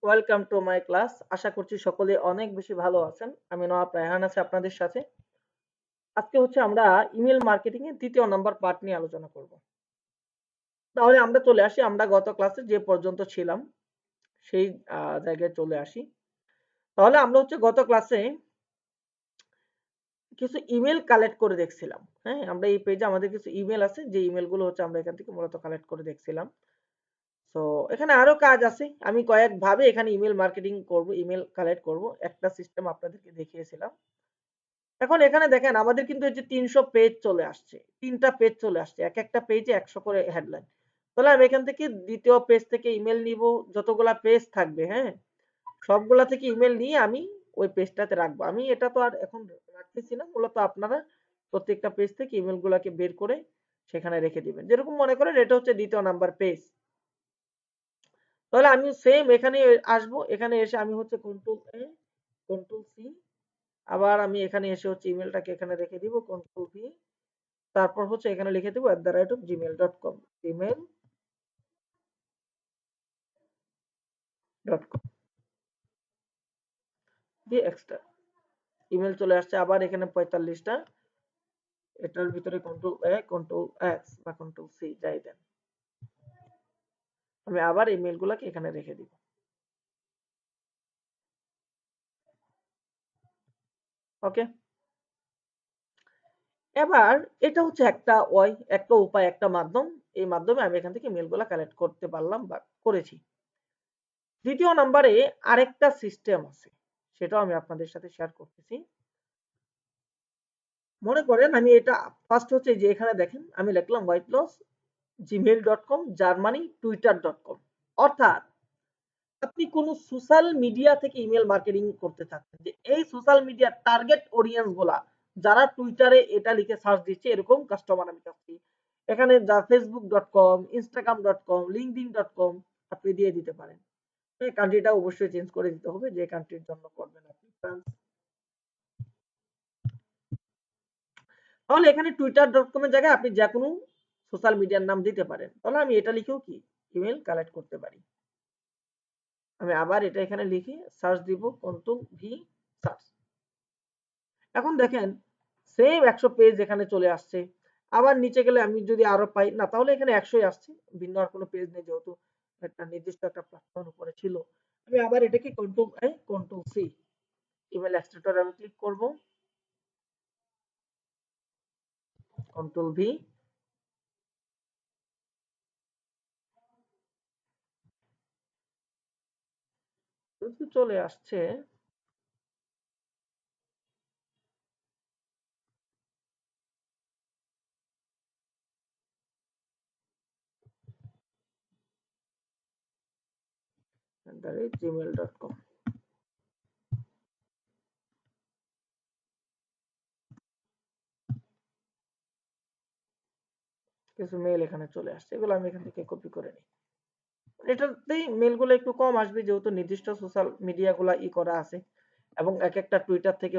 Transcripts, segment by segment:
Welcome to my class. আশা করছি সকলে অনেক বেশি ভালো আছেন। আমি নওয়াব রায়হান আছি আপনাদের সাথে। আজকে আমরা ইমেল মার্কেটিং এর দ্বিতীয় নাম্বার পার্ট নিয়ে আলোচনা করব। তাহলে আমরা চলে আসি, আমরা গত ক্লাসে যে পর্যন্ত ছিলাম সেই জায়গায় চলে আসি। তাহলে আমরা গত ক্লাসে কিছু ইমেল কালেক্ট করে দেখছিলাম। হ্যাঁ, আমরা এই পেজে আমাদের কিছু ইমেল আছে, যে ইমেল গুলো আমরা এখান থেকে মূলত কালেক্ট করে দেখছিলাম। তো এখানে আরো কাজ আছে। আমি কয়েকভাবে এখানে ইমেল মার্কেটিং করব, ইমেল কালেক্ট করব। একটা সিস্টেম আপনাদেরকে দেখিয়েছিলাম। এখন এখানে দেখেন আমাদের কিন্তু এই যে ৩০০ পেজ চলে আসছে। ৩টা পেজ চলে আসছে। একেকটা পেজে ১০০ করে হেডলাইন। তাহলে আমি এখান থেকে ২য় পেজ থেকে ইমেল নিব। যতগুলা পেজ থাকবে, হ্যাঁ? সবগুলা থেকে ইমেল নিয়ে আমি ওই পেজটাতে রাখবো। আমি এটা তো আর এখন রাখতেছি না। মূলত আপনারা প্রত্যেকটা পেজ থেকে ইমেল গুলাকে বের করে সেখানে রেখে দিবেন। যেরকম মনে করেন এটা ২য় নাম্বার পেজ। তাহলে আমি সেম এখানে আসবো। এখানে এসে আমি কন্ট্রোল এ, কন্ট্রোল সি, আবার আমি এখানে এসে ইমেলটাকে এখানে রেখে দিব, কন্ট্রোল ভি। তারপর এখানে লিখে দেব @gmail.com, gmail.com দিয়ে এক্সট্রা ইমেল চলে আসছে। আবার এখানে ৪৫টা, এটার ভিতরে কন্ট্রোল এ, কন্ট্রোল এক্স বা কন্ট্রোল সি যাই দেন, আমি আবার ইমেল গুলাকে এখানে রেখে দিব। ওকে, এবার এটা একটা উপায়, একটা মাধ্যম। এই মাধ্যমে আমি এখান থেকে ইমেল গুলা কালেক্ট করতে পারলাম বা করেছি। দ্বিতীয় নাম্বারে আরেকটা সিস্টেম আছে, সেটাও আমি আপনাদের সাথে শেয়ার করতেছি। মনে করেন আমি এটা ফার্স্ট যে এখানে দেখেন আমি লিখলাম white loss gmail.com Germany twitter.com। অর্থাৎ আপনি কোন সোশ্যাল মিডিয়া থেকে ইমেল মার্কেটিং করতে চাচ্ছেন, যে এই সোশ্যাল মিডিয়ার টার্গেট অডিয়েন্স গুলা যারা টুইটারে এটা লিখে সার্চ দিচ্ছে, এরকম কাস্টমার আমি চাচ্ছি। এখানে যা facebook.com, instagram.com, linkedin.com আপনি দিয়ে দিতে পারেন। কান্ট্রিটা অবশ্যই চেঞ্জ করে দিতে হবে, যে কান্ট্রির জন্য করবেন আপনি। ফ্রান্স। তাহলে এখানে twitter.com এর জায়গায় আপনি যে কোনো সোশ্যাল মিডিয়ার নাম দিতে পারেন। তাহলে আমি এটা লিখেও কি ইমেল কালেক্ট করতে পারি। আমি আবার এটা এখানে লিখে সার্চ দিব, কন্ট্রোল ভি, সার্চ। এখন দেখেন সেম ১০০ পেজ এখানে চলে আসছে। আবার নিচে গেলে আমি যদি আরো পাই না, তাহলে এখানে ১০০ই আসছে। ভিন্ন আর কোনো পেজ নেই, যেহেতু একটা নির্দিষ্ট একটা প্ল্যাটফর্মের উপরে ছিল। আমি আবার এটাকে কন্ট্রোল এ, কন্ট্রোল সি, ইমেল এক্সট্রাক্টর আমি ক্লিক করব, কন্ট্রোল ভি। চলে আসছে। gmail.com। কিছু মেল এখানে চলে আসছে, এগুলো আমি এখান থেকে কপি করে নিই। এটাতেই মেলগুলো একটু কম আসবে, যেহেতু নির্দিষ্ট সোশ্যাল মিডিয়া গুলা করা আছে। এবং এক একটা টুইটার থেকে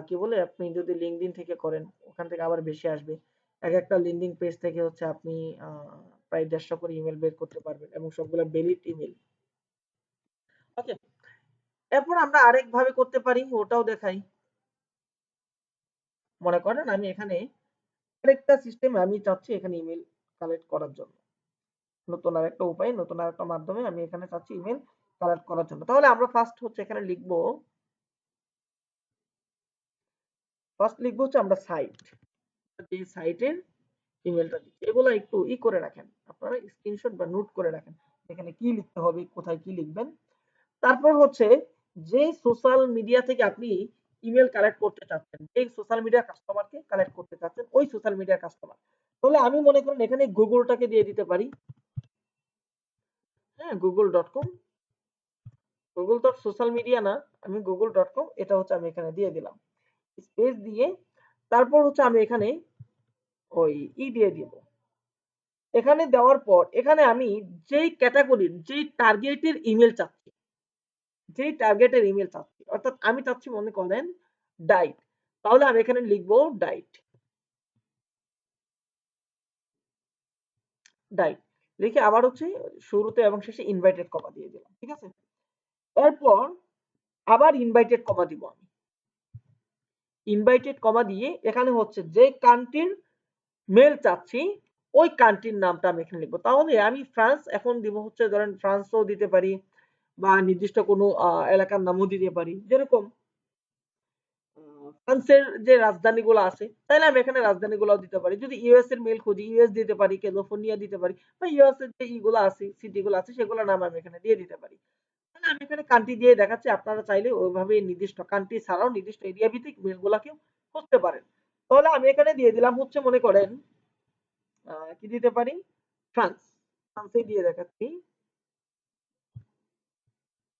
কি বলে, আপনি যদি লিঙ্কডইন থেকে করেন ওখান থেকে আবার বেশি আসবে। এক একটা লিঙ্কডইন পেজ থেকে আপনি প্রায় ১৫০ করে ইমেল বের করতে পারবেন, এবং সবগুলো ভ্যালিড ইমেল। ওকে, এরপর আমরা আরেক ভাবে করতে পারি, ওটাও দেখাই। মনে করেন আমি এখানে আরেকটা সিস্টেম আমি চাচ্ছি এখানে ইমেল কালেক্ট করার জন্য। নতুন আরেকটা উপায়, নতুন আরেকটা মাধ্যমে আমি এখানে চাচ্ছি ইমেল কালেক্ট করার জন্য। তাহলে আমরা ফার্স্ট এখানে লিখবো, আমরা সাইট, যে সাইটের ইমেলটা দিচ্ছি, এগুলো একটু করে রাখেন, আপনারা স্ক্রিনশট বা নোট করে রাখেন, এখানে কি লিখতে হবে, কোথায় কি লিখবেন। তারপর যে সোশ্যাল মিডিয়া থেকে আপনি ইমেল কালেক্ট করতে চাচ্ছেন, এই সোশ্যাল মিডিয়া কাস্টমারকে কালেক্ট করতে চাচ্ছেন, ওই সোশ্যাল মিডিয়া কাস্টমার। তাহলে আমি মনে করেন এখানে গুগলটাকে দিয়ে দিতে পারি। হ্যাঁ, google.com, গুগল তো সোশ্যাল মিডিয়া না, আমি google.com এটা আমি এখানে দিয়ে দিলাম, স্পেস দিয়ে। তারপর আমি এখানে ওই দিয়ে দিব। এখানে দেওয়ার পর এখানে আমি যেই ক্যাটাগরির, যেই টার্গেটের ইমেল চাচ্ছি, অর্থাৎ আমি চাচ্ছি মনে করেন ডাইট, তাহলে আমি এখানে লিখবো ডাইট, লিখে আবার শুরুতে এবং শেষে ইনভাইটেড কমা দিয়ে দিলাম। ঠিক আছে, এরপর আবার ইনভাইটেড কমা দিব আমি। ইনভাইটেড কমা দিয়ে এখানে হচ্ছে যে কান্ট্রির মেল চাচ্ছি ওই কান্ট্রির নামটা আমি এখানে লিখবো। তাহলে আমি ফ্রান্স এখন দিব হচ্ছে ধরেন ফ্রান্সও দিতে পারি বা নির্দিষ্ট কোনো এলাকার নামও দিতে পারি। যেরকম ফ্রান্সের যে রাজধানীগুলো আছে তাইলে আমি এখানে রাজধানীগুলোও দিতে পারি। যদি ইউএস এর মেল খুঁজি ইউএস দিতে পারি, ক্যালিফোর্নিয়া দিতে পারি বা ইউএস এর যে ইগুলো আছে সিটিগুলো আছে সেগুলোর নাম আমি এখানে দিয়ে দিতে পারি। তাহলে আমি এখানে কান্ট্রি দিয়ে দেখাচ্ছি আপনারা চাইলে ওইভাবে নির্দিষ্ট কান্ট্রি ছাড়াও নির্দিষ্ট এরিয়া ভিত্তিক মেলগুলাকেও করতে পারেন। তাহলে আমি এখানে দিয়ে দিলাম হচ্ছে মনে করেন কি দিতে পারি ফ্রান্স। ফ্রান্সেই দিয়ে দেখাচ্ছি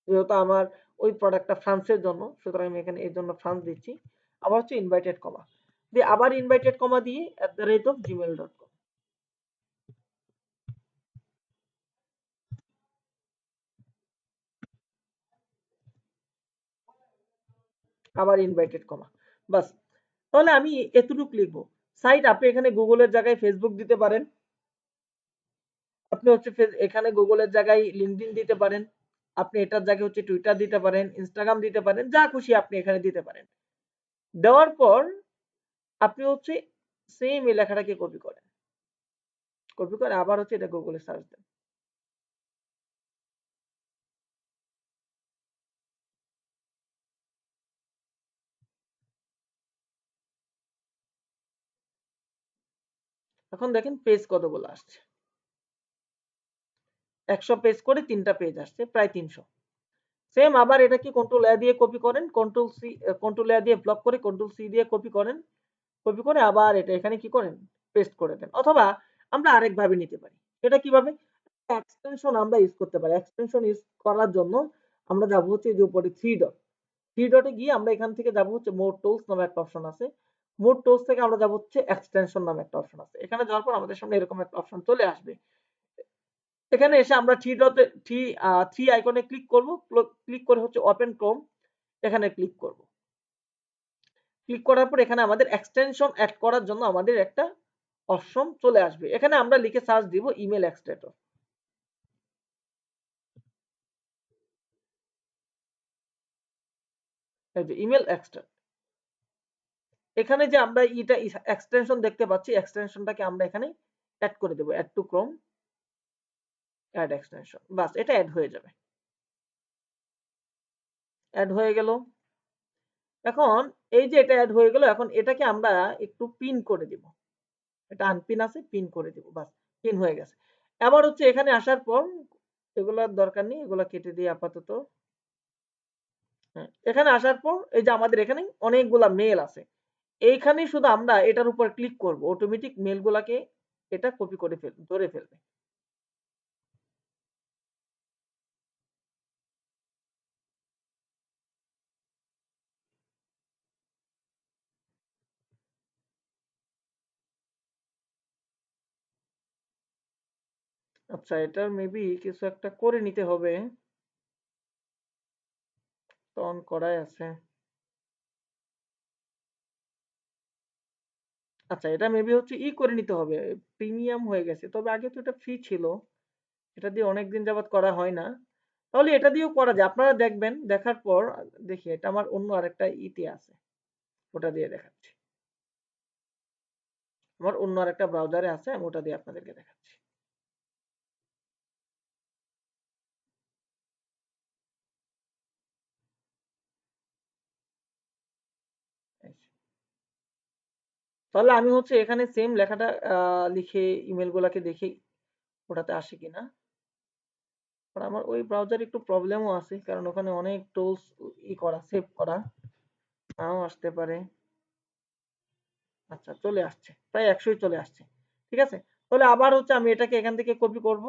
যেহেতু আমার ওই প্রোডাক্টটা ফ্রান্সের জন্য সুতরাং আমি এখানে এর জন্য ফ্রান্স দিচ্ছি। আবার হচ্ছে ইনভাইটেড কমা দিয়ে আবার ইনভাইটেড কমা দিয়ে @gmail.com আবার ইনভাইটেড কমা বাস। তাহলে আমি এতটুকু লিখবো। সাইট আপনি এখানে গুগলের জায়গায় ফেসবুক দিতে পারেন, আপনি হচ্ছে এখানে গুগলের জায়গায় লিঙ্কডইন দিতে পারেন, আপনি এটার জায়গায় হচ্ছে টুইটার দিতে পারেন, ইনস্টাগ্রাম দিতে পারেন, যা খুশি আপনি এখানে দিতে পারেন। দেওয়ার পর আপনি হচ্ছে সেম এই লেখাটাকে কপি করেন, কপি করে আবার হচ্ছে এটা গুগলে সার্চ দেন। এখন দেখেন পেজ কতগুলো আসছে, 100 পেজ করে 3টা পেজ আসছে, প্রায় 300। সেম আবার এটাকে কন্ট্রোল এ দিয়ে কপি করেন, কন্ট্রোল সি, কন্ট্রোল এ দিয়ে ব্লক করে কন্ট্রোল সি দিয়ে কপি করেন, কপি করে আবার এটা এখানে কি করেন পেস্ট করে দেন। অথবা আমরা আরেকভাবে নিতে পারি। এটা কিভাবে, এক্সটেনশন আমরা ইউজ করতে পারি। এক্সটেনশন ইউজ করার জন্য আমরা যাব হচ্ছে যে উপরে থ্রি ডট, থ্রি ডটে গিয়ে আমরা এখান থেকে যাব হচ্ছে মোর টুলস নামে একটা অপশন আছে, মোর টুলস থেকে আমরা যাব হচ্ছে এক্সটেনশন নামে একটা অপশন আছে। এখানে যাওয়ার পর আমাদের সামনে এরকম একটা অপশন চলে আসবে। এখানে এসে আমরা থ্রি ডটে থ্রি আইকনে ক্লিক করব, ক্লিক করে হচ্ছে ওপেন ক্রোম এখানে ক্লিক করব। ক্লিক করার পর এখানে আমাদের এক্সটেনশন অ্যাড করার জন্য আমাদের একটা অপশন চলে আসবে। এখানে আমরা লিখে সার্চ দিব ইমেল এক্সট্রাক্টর, এই যে ইমেল এক্সট্রাক্ট। এখানে যে আমরা এটা এক্সটেনশন দেখতে পাচ্ছি এক্সটেনশনটাকে আমরা এখানে অ্যাড করে দেব, add to Chrome, add extension, বাস এটা অ্যাড হয়ে যাবে। অ্যাড হয়ে গেল। এখন এই যে এটা অ্যাড হয়ে গেল, এখন এটাকে আমরা একটু পিন করে দিব, এটা আনপিন আছে পিন করে দিব, বাস পিন হয়ে গেছে। আবার হচ্ছে এখানে আসার পর এগুলোর দরকার নেই, এগুলো কেটে দিয়ে আপাতত। হ্যাঁ, এখানে আসার পর এই যে আমাদের এখানে অনেকগুলা মেল আছে, এইখানে শুধু আমরা এটার উপর ক্লিক করব, অটোমেটিক মেলগুলাকে এটা কপি করে ধরে ফেলবে। আচ্ছা এটার মেবি কিছু একটা করে নিতে হবে, তো অন করাই আছে। আচ্ছা এটা মেবি হচ্ছে করে নিতে হবে, প্রিমিয়াম হয়ে গেছে, তবে আগে তো এটা ফ্রি ছিল, এটা দিয়ে অনেকদিন যাবত করা হয় না। তাহলে এটা দিয়েও করা যায়, আপনারা দেখবেন, দেখার পর দেখি এটা আমার অন্য আরেকটা ইতে আছে, ওটা দিয়ে দেখাচ্ছি। আমার অন্য আরেকটা ব্রাউজারে আছে, আমি ওটা দিয়ে আপনাদেরকে দেখাচ্ছি। এই যে। তাহলে আমি হচ্ছে এখানে সেম লেখাটা লিখে ইমেল গুলাকে দেখি ওটাতে আসে কিনা। কারণ আমার ওই ব্রাউজারে একটু প্রবলেমও আছে, কারণ ওখানে অনেক টুলস করা সেভ করা, নাও আসতে পারে। আচ্ছা চলে আসছে, প্রায় 100ই চলে আসছে। ঠিক আছে, তাহলে আবার হচ্ছে আমি এটাকে এখান থেকে কপি করব।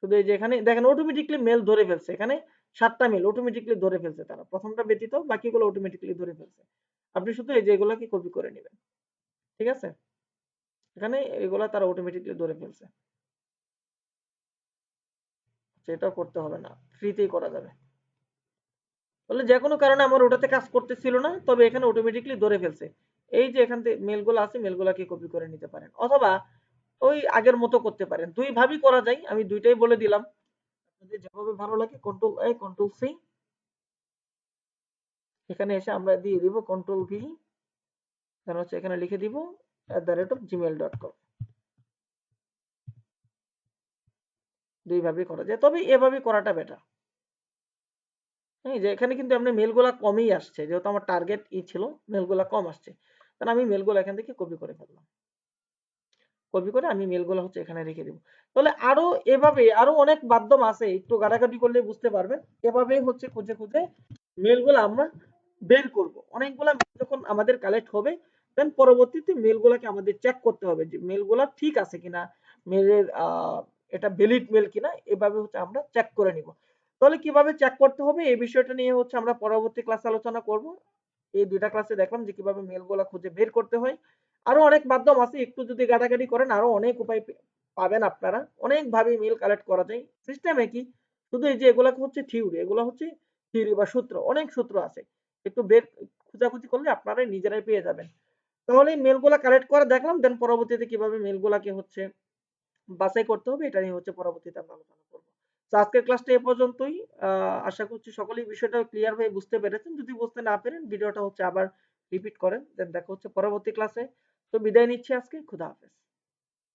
শুধু এই যে এখানে দেখেন অটোমেটিকলি মেল ধরে ফেলছে, এখানে 7টা মেল অটোমেটিকলি ধরে ফেলছে তারা, প্রথমটা ব্যতীত বাকিগুলো অটোমেটিকলি ধরে ফেলছে। আপনি শুধু এই যে এগুলাকে কপি করে নেবেন। ঠিক আছে, এখানে এগুলা তারা অটোমেটিকলি ধরে ফেলছে, সেটাও করতে হবে না, ফ্রিতেই করা যাবে। তাহলে যে কোনো কারণে আমার ওটাতে কাজ করতেছিল না, তবে এখানে অটোমেটিকলি ধরে ফেলছে। এই যে এখান থেকে মেলগুলো আছে মেলগুলাকে কপি করে নিতে পারেন, অথবা ওই আগের মতো করতে পারেন, দুই ভাবেই করা যায়, আমি দুইটাই বলে দিলাম। আপনাদের যেভাবে ভালো লাগে কন্ট্রোল এ কন্ট্রোল সি, এখানে এসে আমরা দিয়ে দিব কন্ট্রোল ভি, তারপর হচ্ছে এখানে লিখে দিব @gmail.com। দুইভাবে করা যায়, তবে এভাবে করাটা বেটার। হ্যাঁ, যে এখানে কিন্তু এমনি মেলগুলা কমই আসছে, যেহেতু আমার টার্গেট ছিল মেলগুলা কম আসছে, তাহলে আমি মেলগুলো এখান থেকে কপি করে ফেললাম। কপি করে আমি মেলগুলো হচ্ছে এখানে রেখে দিব। তাহলে আরো এভাবে আরো অনেক মাধ্যম আছে, একটু ঘাটাঘাটি করলে বুঝতে পারবেন। এভাবে হচ্ছে খুঁজে খুঁজে মেলগুলো আমরা বের করব। অনেকগুলা মেল যখন আমাদের কালেক্ট হবে, দেন পরবর্তীতে মেলগুলোকে আমাদের চেক করতে হবে যে মেলগুলো ঠিক আছে কিনা, মেলের এটা ভ্যালিড মেল কিনা, এভাবে হচ্ছে আমরা চেক করে নিব। তাহলে কিভাবে চেক করতে হবে এই বিষয়টা নিয়ে হচ্ছে আমরা পরবর্তী ক্লাসে আলোচনা করব। এই দুইটা ক্লাসে দেখলাম যে কিভাবে মেলগুলো খুঁজে বের করতে হয়। আরো অনেক মাধ্যম আছে, একটু যদি ঘাটাঘাটি করেন আরো অনেক উপায় পাবেন আপনারা। অনেক ভাবে মেল কালেক্ট করা যায়, সিস্টেম একই, শুধু এই যে এগুলা হচ্ছে থিওরি, এগুলো হচ্ছে থিওরি বা সূত্র, অনেক সূত্র আছে, একটু বের খোঁজাখুঁজি করলে আপনারাই নিজেরাই পেয়ে যাবেন। তাহলে মেলগুলা কালেক্ট করে দেখলাম, দেন পরবর্তীতে কিভাবে মেলগুলাকে হচ্ছে বাছাই করতে হবে এটা নিয়ে হচ্ছে পরবর্তীতে আমরা আলোচনা করবো। তো আজকের ক্লাসটা এ পর্যন্তই। আশা করছি সকলেই বিষয়টা ক্লিয়ার হয়ে বুঝতে পেরেছেন। যদি বুঝতে না পারেন ভিডিওটা হচ্ছে আবার রিপিট করেন, দেন দেখা হচ্ছে পরবর্তী ক্লাসে। তো বিদায় নিচ্ছি আজকে, খুদা হাফেজ।